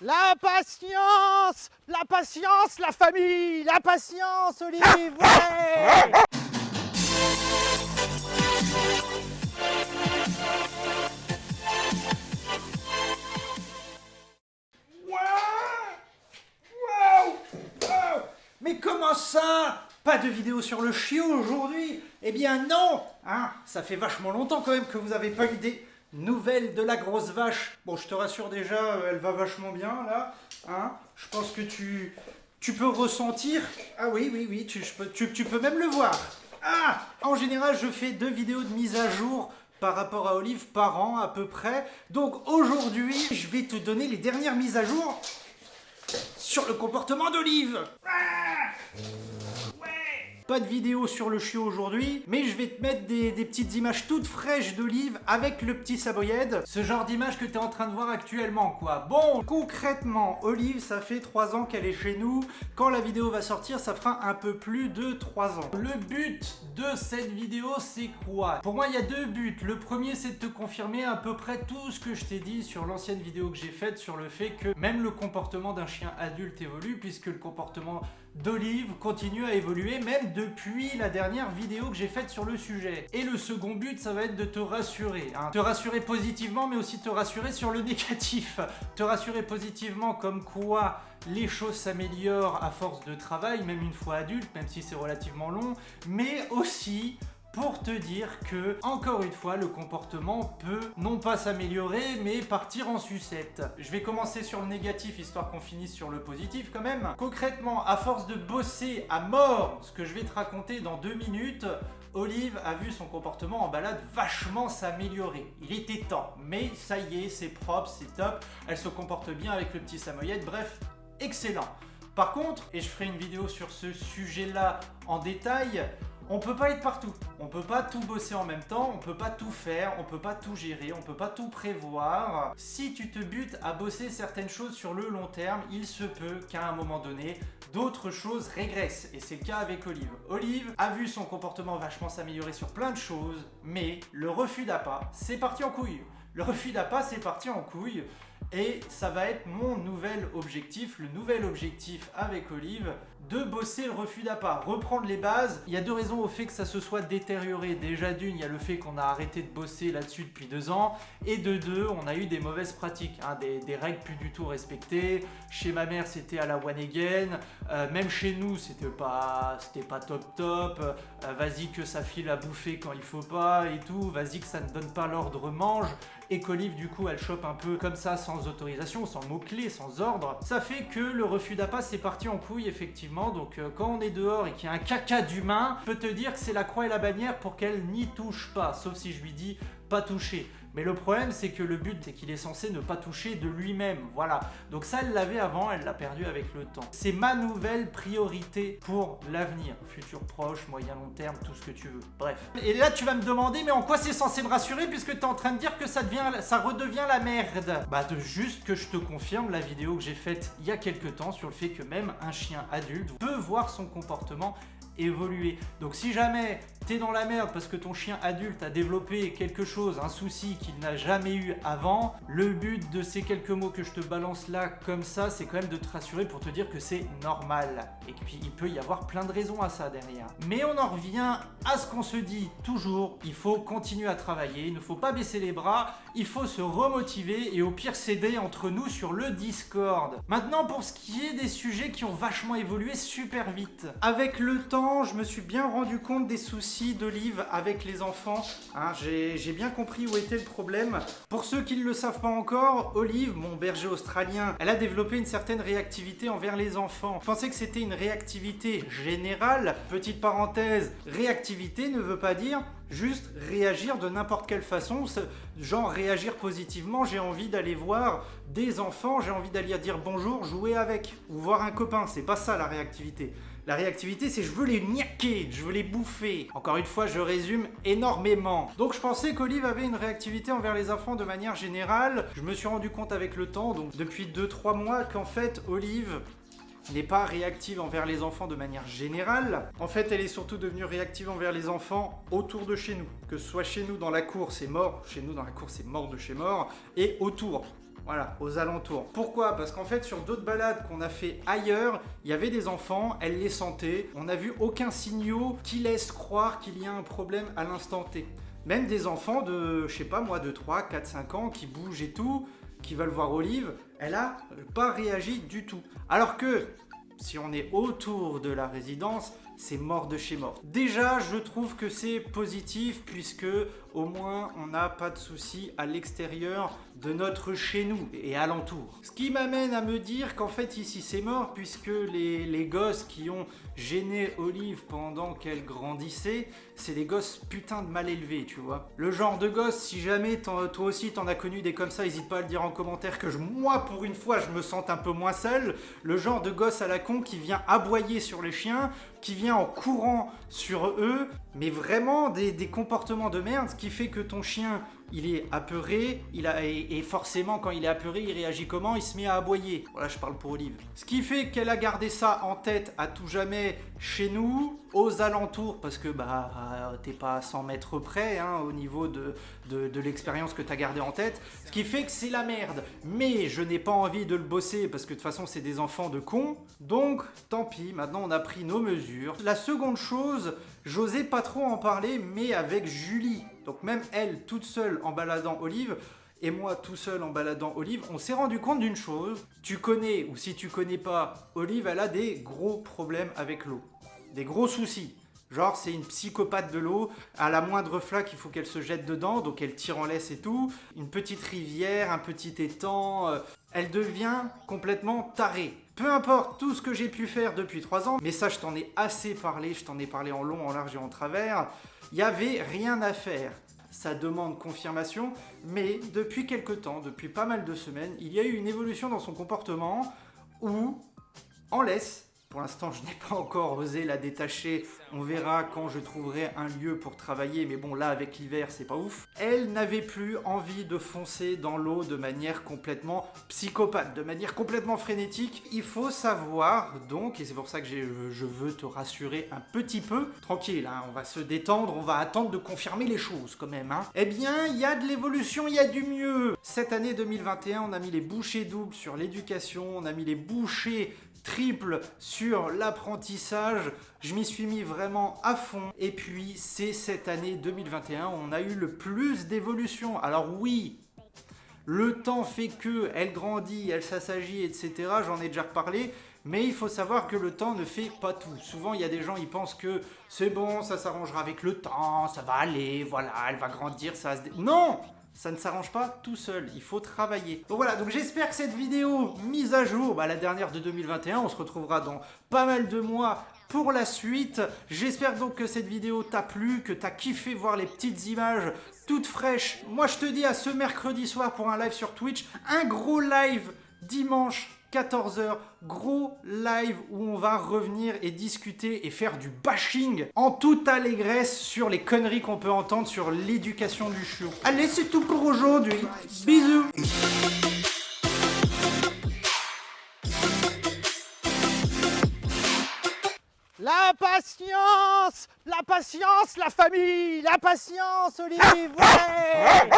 La patience! La famille! La patience, Olive! Ouais! Mais comment ça? Pas de vidéo sur le chiot aujourd'hui? Eh bien non, hein. Ça fait vachement longtemps quand même que vous n'avez pas eu des nouvelles de la grosse vache. Bon, je te rassure déjà, elle va vachement bien là. Hein. Je pense que tu peux ressentir. Ah oui, tu peux même le voir. Ah, en général, je fais 2 vidéos de mise à jour par rapport à Olive par an à peu près. Donc aujourd'hui, je vais te donner les dernières mises à jour sur le comportement d'Olive. Pas de vidéo sur le chiot aujourd'hui, mais je vais te mettre des petites images toutes fraîches d'Olive avec le petit samoyède. Ce genre d'image que tu es en train de voir actuellement, quoi. Bon, concrètement, Olive, ça fait 3 ans qu'elle est chez nous. Quand la vidéo va sortir, ça fera un peu plus de 3 ans. Le but de cette vidéo, c'est quoi? Pour moi, il y a 2 buts. Le premier, c'est de te confirmer à peu près tout ce que je t'ai dit sur l'ancienne vidéo que j'ai faite sur le fait que même le comportement d'un chien adulte évolue, puisque le comportement d'Olive continue à évoluer, même depuis la dernière vidéo que j'ai faite sur le sujet. Et le second but, ça va être de te rassurer. Hein. Te rassurer positivement, mais aussi te rassurer sur le négatif. Te rassurer positivement comme quoi les choses s'améliorent à force de travail, même une fois adulte, même si c'est relativement long, mais aussi pour te dire que, encore une fois, le comportement peut non pas s'améliorer, mais partir en sucette. Je vais commencer sur le négatif, histoire qu'on finisse sur le positif quand même. Concrètement, à force de bosser à mort ce que je vais te raconter dans 2 minutes, Olive a vu son comportement en balade vachement s'améliorer. Il était temps, mais ça y est, c'est propre, c'est top. Elle se comporte bien avec le petit samoyède, bref, excellent. Par contre, et je ferai une vidéo sur ce sujet-là en détail, on peut pas être partout, on peut pas tout bosser en même temps, on peut pas tout faire, on peut pas tout gérer, on peut pas tout prévoir. Si tu te butes à bosser certaines choses sur le long terme, il se peut qu'à un moment donné, d'autres choses régressent. Et c'est le cas avec Olive. Olive a vu son comportement vachement s'améliorer sur plein de choses, mais le refus d'appât, c'est parti en couille. Le refus d'appât, c'est parti en couille. Et ça va être mon nouvel objectif, le nouvel objectif avec Olive, de bosser le refus d'appât, reprendre les bases. Il y a 2 raisons au fait que ça se soit détérioré. Déjà d'une, il y a le fait qu'on a arrêté de bosser là-dessus depuis 2 ans. Et de 2, on a eu des mauvaises pratiques, hein, des règles plus du tout respectées. Chez ma mère, c'était à la one again. Même chez nous, c'était pas top. Vas-y que ça file à bouffer quand il faut pas et tout. Vas-y que ça ne donne pas l'ordre mange. Et qu'Olive, du coup, elle chope un peu comme ça, sans autorisation, sans mots-clés, sans ordre. Ça fait que le refus d'appât, c'est parti en couille, effectivement. Donc, quand on est dehors et qu'il y a un caca d'humain, je peux te dire que c'est la croix et la bannière pour qu'elle n'y touche pas. Sauf si je lui dis pas toucher. Mais le problème, c'est que le but, c'est qu'il est censé ne pas toucher de lui-même. Voilà. Donc ça, elle l'avait avant, elle l'a perdu avec le temps. C'est ma nouvelle priorité pour l'avenir. Futur proche, moyen, long terme, tout ce que tu veux. Bref. Et là, tu vas me demander, mais en quoi c'est censé me rassurer puisque tu es en train de dire que ça redevient la merde? Bah, juste que je te confirme la vidéo que j'ai faite il y a quelques temps sur le fait que même un chien adulte peut voir son comportement évoluer. Donc si jamais t'es dans la merde parce que ton chien adulte a développé quelque chose, un souci qu'il n'a jamais eu avant, le but de ces quelques mots que je te balance là comme ça, c'est quand même de te rassurer pour te dire que c'est normal. Et puis il peut y avoir plein de raisons à ça derrière. Mais on en revient à ce qu'on se dit toujours, il faut continuer à travailler, il ne faut pas baisser les bras, il faut se remotiver et au pire s'aider entre nous sur le Discord. Maintenant pour ce qui est des sujets qui ont vachement évolué super vite. Avec le temps, je me suis bien rendu compte des soucis d'Olive avec les enfants. Hein, j'ai bien compris où était le problème. Pour ceux qui ne le savent pas encore, Olive, mon berger australien, elle a développé une certaine réactivité envers les enfants. Je pensais que c'était une réactivité générale. Petite parenthèse, réactivité ne veut pas dire juste réagir de n'importe quelle façon, genre réagir positivement, j'ai envie d'aller voir des enfants, j'ai envie d'aller dire bonjour, jouer avec, ou voir un copain, c'est pas ça la réactivité. La réactivité, c'est je veux les niaquer, je veux les bouffer. Encore une fois, je résume énormément. Donc je pensais qu'Olive avait une réactivité envers les enfants de manière générale. Je me suis rendu compte avec le temps, donc depuis 2-3 mois, qu'en fait, Olive n'est pas réactive envers les enfants de manière générale. En fait, elle est surtout devenue réactive envers les enfants autour de chez nous. Que ce soit chez nous dans la cour, c'est mort. Chez nous dans la cour, c'est mort de chez mort. Et autour. Voilà, aux alentours. Pourquoi? Parce qu'en fait, sur d'autres balades qu'on a fait ailleurs, il y avait des enfants, elle les sentait. On n'a vu aucun signaux qui laisse croire qu'il y a un problème à l'instant T. Même des enfants de, je sais pas moi, de 3, 4, 5 ans qui bougent et tout, qui veulent voir Olive, elle a pas réagi du tout. Alors que, si on est autour de la résidence, c'est mort de chez mort. Déjà, je trouve que c'est positif puisque au moins on n'a pas de soucis à l'extérieur de notre chez nous et alentour. Ce qui m'amène à me dire qu'en fait ici c'est mort puisque les gosses qui ont gêné Olive pendant qu'elle grandissait, c'est des gosses putain de mal élevés, tu vois. Le genre de gosse, si jamais toi aussi t'en as connu des comme ça, n'hésite pas à le dire en commentaire que moi pour une fois je me sente un peu moins seul. Le genre de gosse à la con qui vient aboyer sur les chiens, qui vient en courant sur eux, mais vraiment des comportements de merde, ce qui fait que ton chien, il est apeuré, et forcément quand il est apeuré, il réagit comment? Il se met à aboyer. Voilà, je parle pour Olive. Ce qui fait qu'elle a gardé ça en tête à tout jamais chez nous, aux alentours, parce que t'es pas à 100 mètres près hein, au niveau de l'expérience que t'as gardée en tête, ce qui fait que c'est la merde. Mais je n'ai pas envie de le bosser parce que de toute façon c'est des enfants de cons, donc tant pis, maintenant on a pris nos mesures. La seconde chose, j'osais pas trop en parler, mais avec Julie, donc même elle toute seule en baladant Olive, et moi tout seul en baladant Olive, on s'est rendu compte d'une chose. Tu connais, ou si tu connais pas, Olive, elle a des gros problèmes avec l'eau. Des gros soucis. Genre c'est une psychopathe de l'eau, à la moindre flaque il faut qu'elle se jette dedans, donc elle tire en laisse et tout. Une petite rivière, un petit étang, elle devient complètement tarée. Peu importe tout ce que j'ai pu faire depuis 3 ans, mais ça je t'en ai assez parlé, je t'en ai parlé en long, en large et en travers, il n'y avait rien à faire. Ça demande confirmation, mais depuis quelque temps, depuis pas mal de semaines, il y a eu une évolution dans son comportement où, en laisse, pour l'instant, je n'ai pas encore osé la détacher. On verra quand je trouverai un lieu pour travailler. Mais bon, là, avec l'hiver, c'est pas ouf. Elle n'avait plus envie de foncer dans l'eau de manière complètement psychopathe, de manière complètement frénétique. Il faut savoir, donc, et c'est pour ça que je veux te rassurer un petit peu, tranquille, hein, on va se détendre, on va attendre de confirmer les choses quand même. Hein. Eh bien, il y a de l'évolution, il y a du mieux. Cette année 2021, on a mis les bouchées doubles sur l'éducation, on a mis les bouchées triple sur l'apprentissage, je m'y suis mis vraiment à fond et puis c'est cette année 2021 où on a eu le plus d'évolution. Alors oui, le temps fait que elle grandit, elle s'assagit, etc. J'en ai déjà reparlé, mais il faut savoir que le temps ne fait pas tout. Souvent il y a des gens, ils pensent que c'est bon, ça s'arrangera avec le temps, ça va aller, voilà, elle va grandir, ça va se... Non! Ça ne s'arrange pas tout seul, il faut travailler. Donc voilà, donc j'espère que cette vidéo mise à jour, la dernière de 2021, on se retrouvera dans pas mal de mois pour la suite. J'espère donc que cette vidéo t'a plu, que t'as kiffé voir les petites images toutes fraîches. Moi je te dis à ce mercredi soir pour un live sur Twitch, un gros live dimanche 14h, gros live où on va revenir et discuter et faire du bashing en toute allégresse sur les conneries qu'on peut entendre sur l'éducation du chiot. Allez, c'est tout pour aujourd'hui. Bisous. La patience, la patience, la famille, la patience, Olive, ouais.